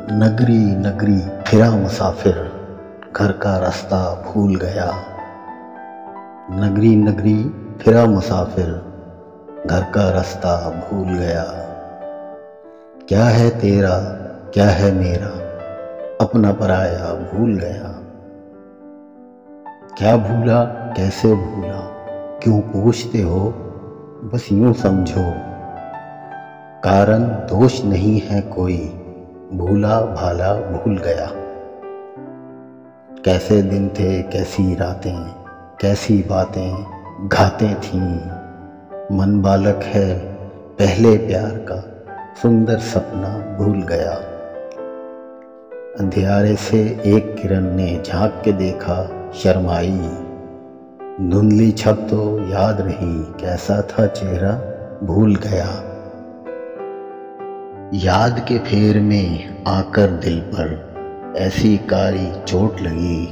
नगरी नगरी फिरा मुसाफिर, घर का रास्ता भूल गया। नगरी नगरी फिरा मुसाफिर, घर का रास्ता भूल गया। क्या है तेरा क्या है मेरा, अपना पराया भूल गया। क्या भूला कैसे भूला, क्यों पूछते हो, बस यूं समझो। कारण दोष नहीं है कोई, भूला भाला भूल गया। कैसे दिन थे कैसी रातें, कैसी बातें घातें थीं। मन बालक है पहले प्यार का, सुंदर सपना भूल गया। अंधियारे से एक किरण ने झांक के देखा, शर्माई। धुंधली छब तो याद रही, कैसा था चेहरा भूल गया। याद के फेर में आकर दिल पर ऐसी कारी चोट लगी।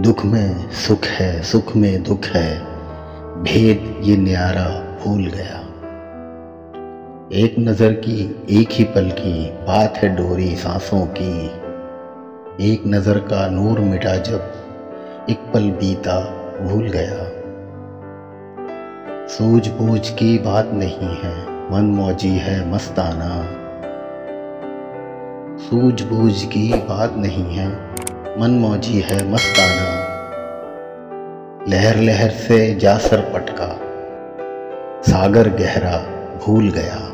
दुख में सुख है सुख में दुख है, भेद ये न्यारा भूल गया। एक नज़र की एक ही पल की बात है डोरी सांसों की। एक नज़र का नूर मिटा जब एक पल बीता भूल गया। सूझबूझ की बात नहीं है, मन मौजी है मस्ताना। सूझबूझ की बात नहीं है, मन मौजी है मस्ताना। लहर लहर से जा सर पटका, सागर गहरा भूल गया।